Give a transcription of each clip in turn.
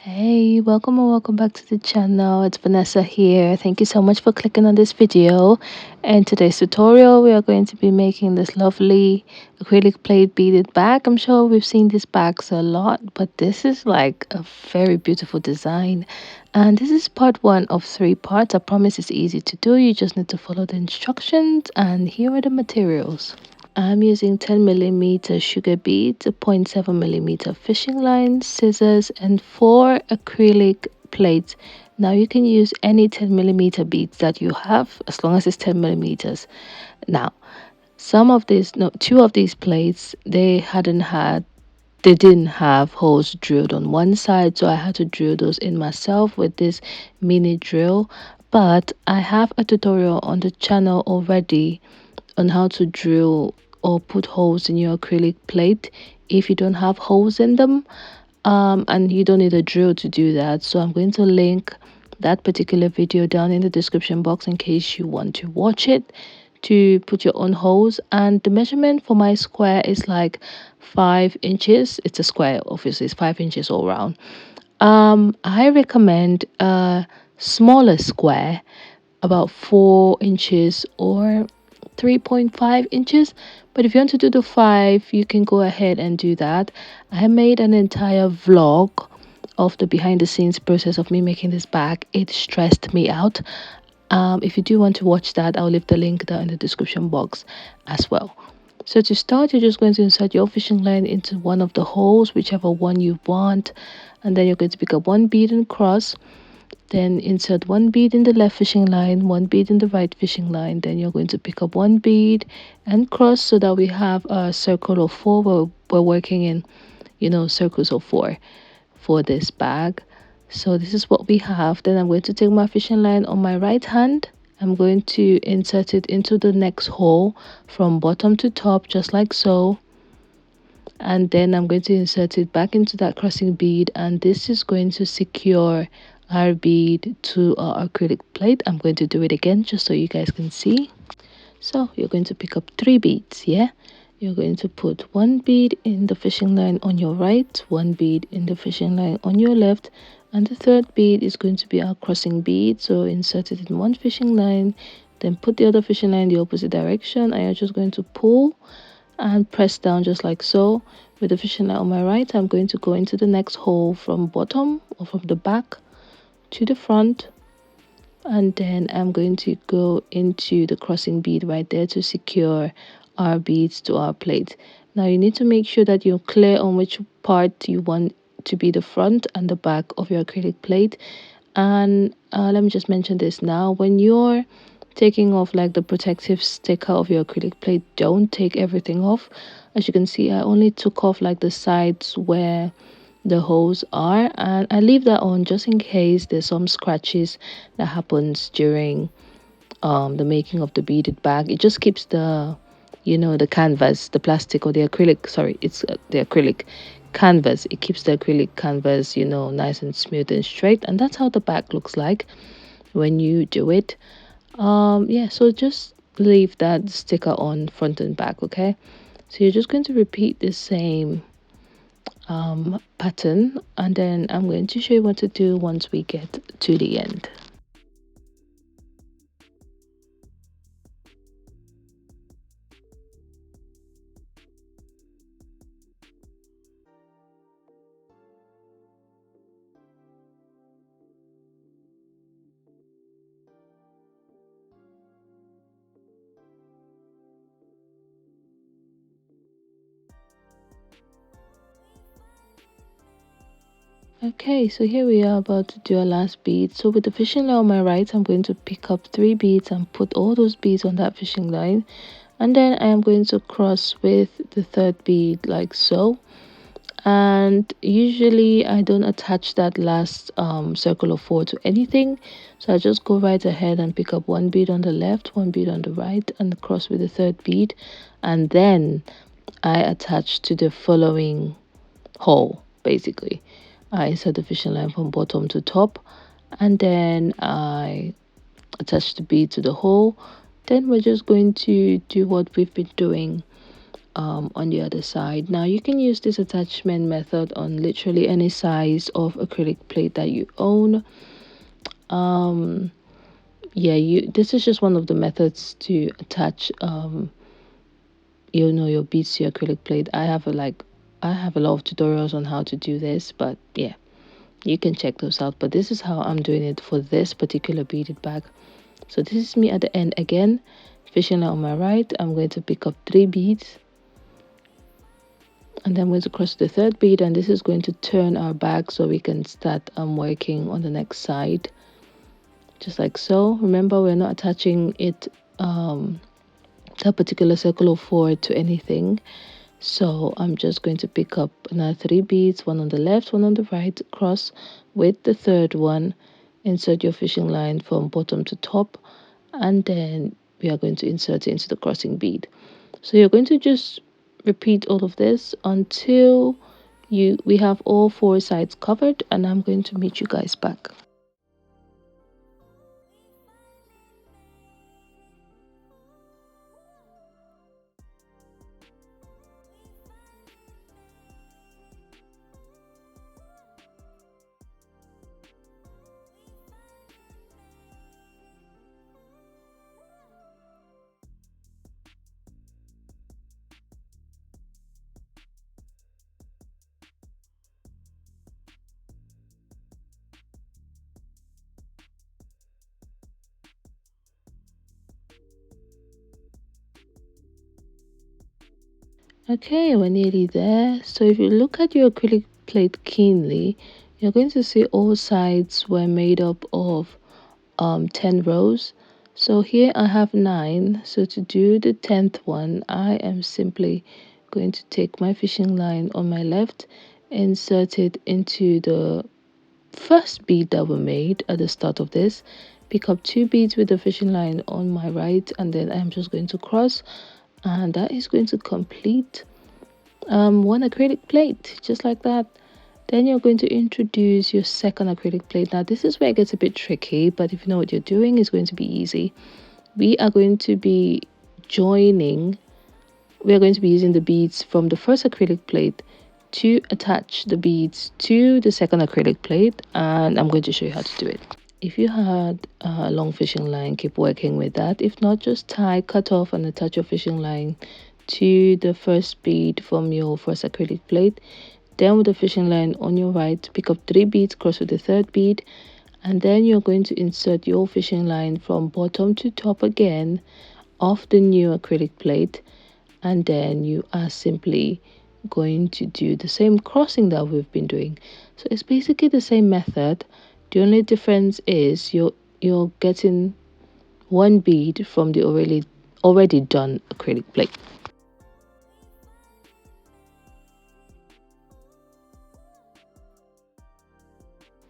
Hey, welcome and welcome back to the channel. It's Vanessa here. Thank you so much for clicking on this video. In today's tutorial, we are going to be making this lovely acrylic plate beaded bag. I'm sure we've seen these bags a lot, but this is like a very beautiful design. And this is part one of three parts. I promise it's easy to do. You just need to follow the instructions, and here are the materials. I'm using 10 millimeter sugar beads, a 0.7 millimeter fishing line, scissors, and 4 acrylic plates. Now you can use any 10 millimeter beads that you have as long as it's 10 millimeters. Now, some of these, no, two of these plates, they didn't have holes drilled on one side, so I had to drill those in myself with this mini drill. But I have a tutorial on the channel already on how to drill or put holes in your acrylic plate if you don't have holes in them, and you don't need a drill to do that. So I'm going to link that particular video down in the description box in case you want to watch it to put your own holes. And the measurement for my square is like 5 inches. It's a square, obviously it's 5 inches all around. I recommend a smaller square, about 4 inches or 3.5 inches. But if you want to do the 5, you can go ahead and do that. I made an entire vlog of the behind the scenes process of me making this bag. It stressed me out. If you do want to watch that, I'll leave the link down in the description box as well. So to start, you're just going to insert your fishing line into one of the holes, whichever one you want, and then you're going to pick up one bead and cross. Then insert one bead in the left fishing line, one bead in the right fishing line. Then you're going to pick up one bead and cross so that we have a circle of four. We're working in, circles of four for this bag. So this is what we have. Then I'm going to take my fishing line on my right hand. I'm going to insert it into the next hole from bottom to top, just like so. And then I'm going to insert it back into that crossing bead, and this is going to secure our bead to our acrylic plate. I'm going to do it again just so you guys can see. So you're going to pick up 3 beads, yeah? You're going to put one bead in the fishing line on your right, one bead in the fishing line on your left, and the third bead is going to be our crossing bead. So insert it in one fishing line, then put the other fishing line in the opposite direction, and you're just going to pull and press down just like so. With the fishing line on my right, I'm going to go into the next hole from bottom or from the back to the front, and then I'm going to go into the crossing bead right there to secure our beads to our plate. Now you need to make sure that you're clear on which part you want to be the front and the back of your acrylic plate. And let me just mention this now: when you're taking off like the protective sticker of your acrylic plate, don't take everything off. As you can see, I only took off like the sides where the holes are, and I leave that on just in case there's some scratches that happens during the making of the beaded bag. It just keeps the canvas, the plastic or the acrylic, sorry, it's the acrylic canvas. It keeps the acrylic canvas, nice and smooth and straight, and that's how the bag looks like when you do it. Yeah, so just leave that sticker on front and back, okay? So you're just going to repeat the same pattern, and then I'm going to show you what to do once we get to the end. Okay, so here we are about to do our last bead. So with the fishing line on my right, I'm going to pick up 3 beads and put all those beads on that fishing line, and then I am going to cross with the third bead like so. And usually I don't attach that last circle of 4 to anything, so I just go right ahead and pick up 1 bead on the left, 1 bead on the right, and cross with the third bead, and then I attach to the following hole. Basically, I insert the fishing line from bottom to top, and then I attach the bead to the hole. Then we're just going to do what we've been doing on the other side. Now you can use this attachment method on literally any size of acrylic plate that you own. um yeah, you this is just one of the methods to attach your beads to your acrylic plate. I have a lot of tutorials on how to do this, but yeah, you can check those out. But this is how I'm doing it for this particular beaded bag. So this is me at the end again, fishing line on my right. I'm going to pick up 3 beads, and then I'm going to cross the third bead, and this is going to turn our bag so we can start working on the next side, just like so. Remember, we're not attaching it that particular circle of 4 to anything. So I'm just going to pick up another 3 beads, one on the left, one on the right, cross with the third one, insert your fishing line from bottom to top, and then we are going to insert it into the crossing bead. So you're going to just repeat all of this until we have all 4 sides covered, and I'm going to meet you guys back. Okay, we're nearly there. So if you look at your acrylic plate keenly, you're going to see all sides were made up of 10 rows. So here I have 9. So to do the 10th one, I am simply going to take my fishing line on my left, insert it into the first bead that we made at the start of this, pick up 2 beads with the fishing line on my right, and then I'm just going to cross, and that is going to complete one acrylic plate, just like that. Then you're going to introduce your second acrylic plate. Now this is where it gets a bit tricky, but if you know what you're doing, it's going to be easy. We are going to be joining, we are going to be using the beads from the first acrylic plate to attach the beads to the second acrylic plate, and I'm going to show you how to do it. If you had a long fishing line, keep working with that. If not, just tie, cut off, and attach your fishing line to the first bead from your first acrylic plate. Then with the fishing line on your right, pick up 3 beads, cross with the third bead, and then you're going to insert your fishing line from bottom to top again of the new acrylic plate, and then you are simply going to do the same crossing that we've been doing. So it's basically the same method. The only difference is you're getting 1 bead from the already done acrylic plate.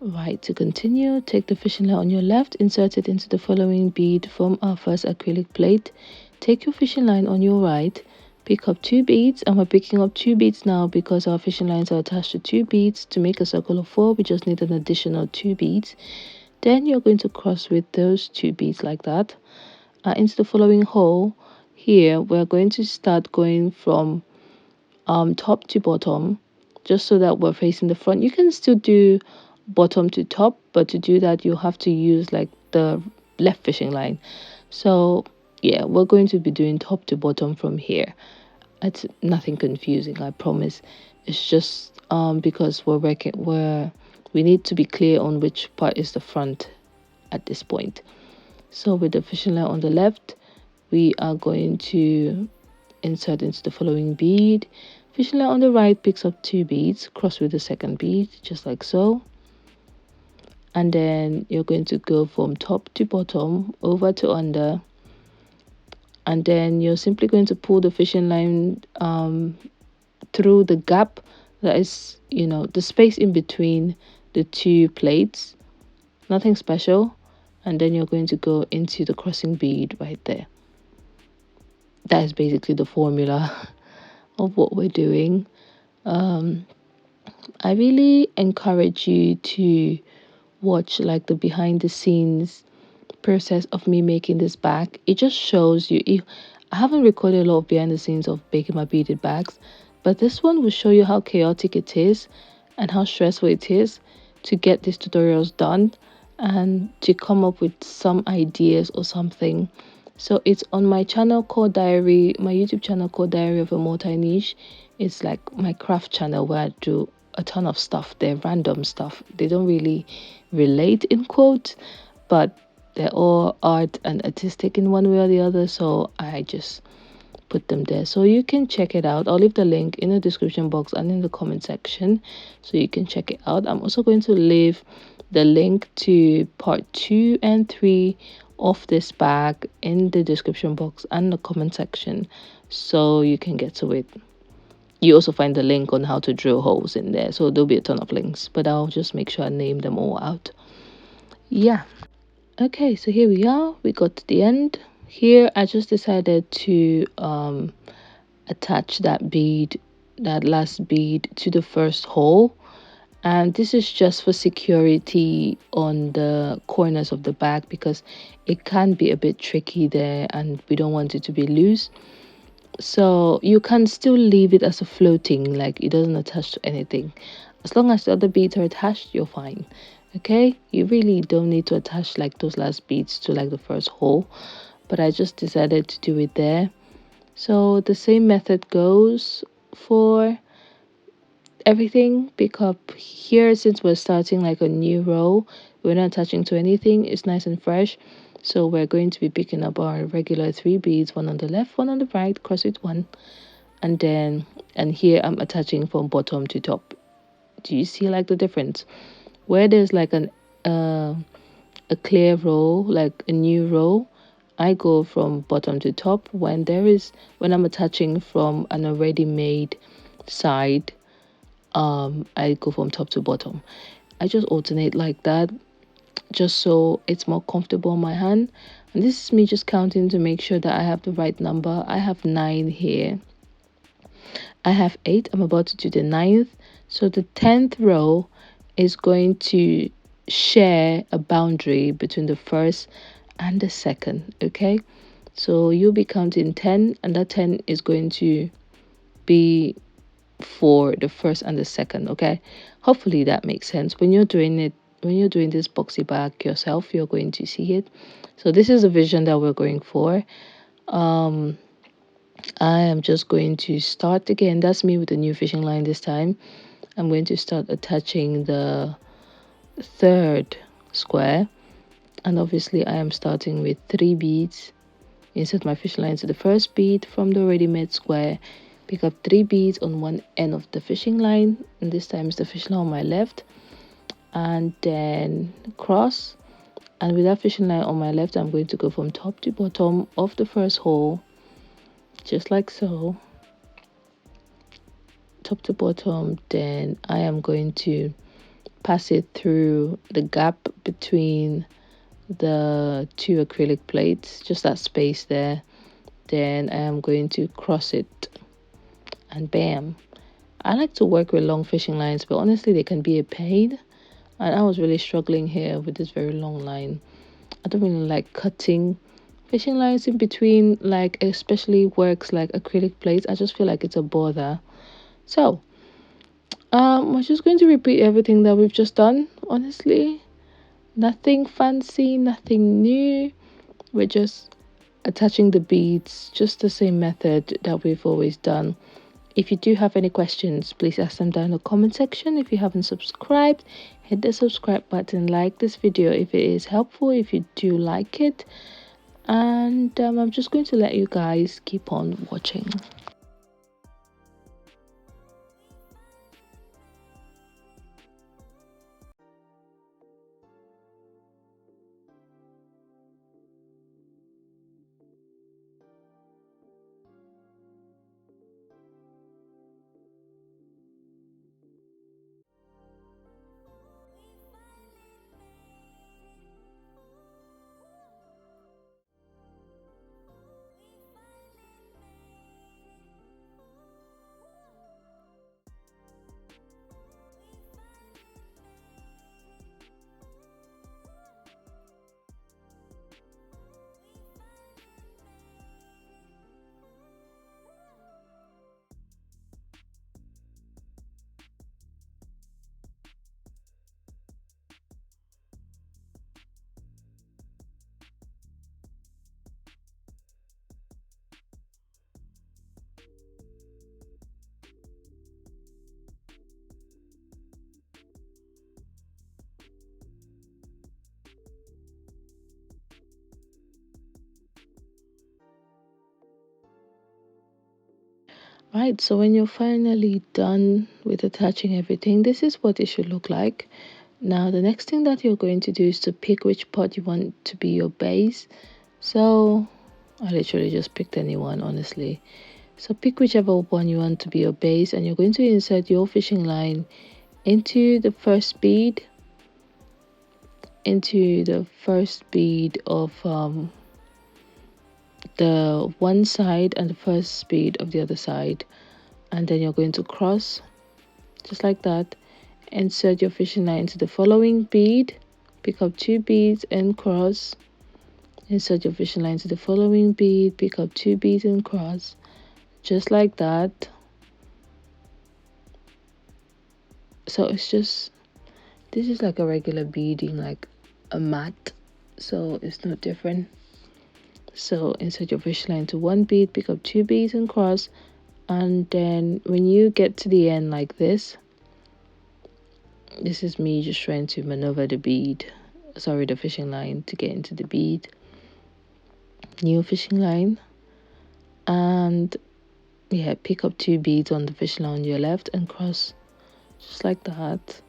Right, to continue, take the fishing line on your left, insert it into the following bead from our first acrylic plate. Take your fishing line on your right, pick up 2 beads, and we're picking up 2 beads now because our fishing lines are attached to 2 beads. To make a circle of 4, we just need an additional 2 beads. Then you're going to cross with those 2 beads like that into the following hole. Here we're going to start going from top to bottom, just so that we're facing the front. You can still do bottom to top, but to do that you have to use like the left fishing line. So yeah, we're going to be doing top to bottom from here. It's nothing confusing, I promise. It's just because we need to be clear on which part is the front at this point. So with the fishing line on the left, we are going to insert into the following bead. Fishing line on the right picks up 2 beads, cross with the second bead, just like so. And then you're going to go from top to bottom, over to under, and then you're simply going to pull the fishing line through the gap that is, the space in between the 2 plates. Nothing special. And then you're going to go into the crossing bead right there. That is basically the formula of what we're doing. I really encourage you to watch like the behind the scenes process of me making this bag. It just shows you. I haven't recorded a lot of behind the scenes of baking my beaded bags, but this one will show you how chaotic it is and how stressful it is to get these tutorials done and to come up with some ideas or something. So it's on my channel called Diary, my YouTube channel called Diary of a Multi Niche. It's like my craft channel where I do a ton of stuff. They're random stuff. They don't really relate in quotes, but they're all art and artistic in one way or the other. So I just put them there. So you can check it out. I'll leave the link in the description box and in the comment section so you can check it out. I'm also going to leave the link to part 2 and 3 of this bag in the description box and the comment section so you can get to it. You also find the link on how to drill holes in there, so there'll be a ton of links, but I'll just make sure I name them all out. Yeah. Okay, so here we are. We got to the end. Here I just decided to attach that bead, that last bead, to the first hole, and this is just for security on the corners of the bag because it can be a bit tricky there and we don't want it to be loose. So you can still leave it as a floating, like it doesn't attach to anything. As long as the other beads are attached, you're fine. Okay, you really don't need to attach like those last beads to like the first hole, but I just decided to do it there. So the same method goes for everything. Pick up here, since we're starting like a new row, we're not attaching to anything, it's nice and fresh. So we're going to be picking up our regular 3 beads, one on the left, one on the right, cross it one, and then, and here I'm attaching from bottom to top. Do you see like the difference? Where there's like a clear row, like a new row, I go from bottom to top. When I'm attaching from an already made side, I go from top to bottom. I just alternate like that, just so it's more comfortable on my hand. And this is me just counting to make sure that I have the right number. I have 9 here. I have 8. I'm about to do the 9th. So the 10th row is going to share a boundary between the first and the second. Okay, so you'll be counting 10, and that 10 is going to be for the first and the second. Okay, hopefully that makes sense. When you're doing it, when you're doing this boxy bag yourself, you're going to see it. So this is the vision that we're going for. I am just going to start again. That's me with the new fishing line this time. I'm going to start attaching the 3rd square, and obviously I am starting with 3 beads. Insert my fishing line to the first bead from the ready-made square, pick up 3 beads on one end of the fishing line, and this time is the fishing line on my left, and then cross. And with that fishing line on my left, I'm going to go from top to bottom of the first hole, just like so, top to bottom. Then I am going to pass it through the gap between the 2 acrylic plates, just that space there. Then I am going to cross it, and bam. I like to work with long fishing lines, but honestly they can be a pain, and I was really struggling here with this very long line. I don't really like cutting fishing lines in between, like especially works like acrylic plates. I just feel like it's a bother. So we're just going to repeat everything that we've just done. Honestly, nothing fancy, nothing new. We're just attaching the beads, just the same method that we've always done. If you do have any questions, please ask them down in the comment section. If you haven't subscribed, hit the subscribe button, like this video if it is helpful, if you do like it. And I'm just going to let you guys keep on watching. Right, so when you're finally done with attaching everything, this is what it should look like. Now, the next thing that you're going to do is to pick which part you want to be your base. So, I literally just picked any one, honestly. So, pick whichever one you want to be your base, and you're going to insert your fishing line into the first bead, of the one side and the first bead of the other side, and then you're going to cross just like that. Insert your fishing line into the following bead, pick up 2 beads and cross. Insert your fishing line into the following bead, pick up 2 beads and cross, just like that. So it's just, this is like a regular beading, like a mat, so it's not different. So insert your fishing line into one bead, pick up 2 beads and cross, and then when you get to the end like this is me just trying to maneuver the the fishing line to get into the bead. New fishing line, and yeah, pick up 2 beads on the fishing line on your left and cross just like that.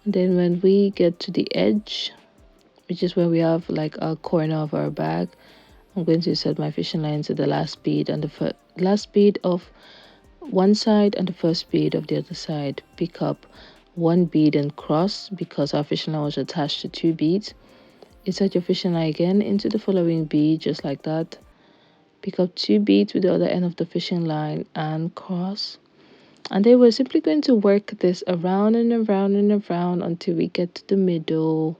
And then when we get to the edge, which is where we have like a corner of our bag, I'm going to insert my fishing line to the last bead and the last bead of one side and the first bead of the other side. Pick up 1 bead and cross because our fishing line was attached to 2 beads. Insert your fishing line again into the following bead just like that. Pick up 2 beads with the other end of the fishing line and cross. And then we're simply going to work this around and around and around until we get to the middle,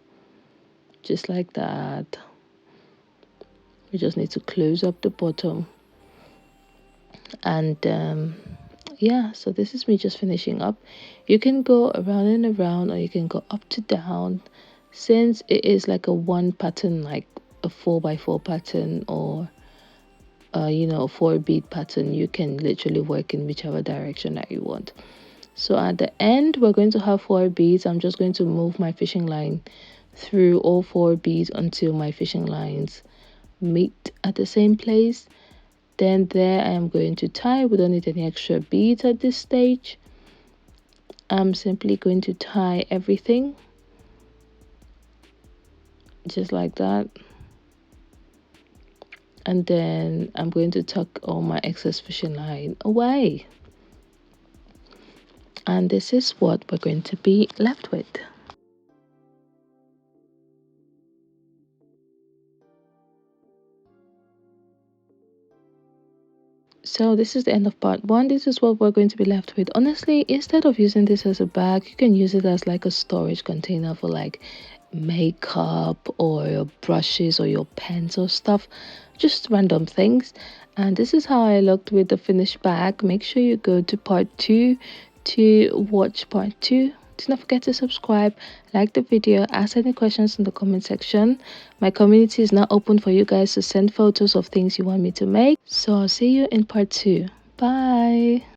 just like that. We just need to close up the bottom. And yeah, so this is me just finishing up. You can go around and around, or you can go up to down. Since it is like a one pattern, like a 4x4 pattern, or a 4 bead pattern, you can literally work in whichever direction that you want. So at the end, we're going to have 4 beads. I'm just going to move my fishing line through all 4 beads until my fishing lines meet at the same place. Then there I am going to tie. We don't need any extra beads at this stage. I'm simply going to tie everything just like that. And then I'm going to tuck all my excess fishing line away. And this is what we're going to be left with. So this is the end of part 1. This is what we're going to be left with. Honestly, instead of using this as a bag, you can use it as like a storage container for like makeup or your brushes or your pens or stuff, just random things. And this is how I looked with the finished bag. Make sure you go to part 2 to watch part 2. Do not forget to subscribe, like the video, ask any questions in the comment section. My community is now open for you guys to send photos of things you want me to make. So I'll see you in part 2. Bye.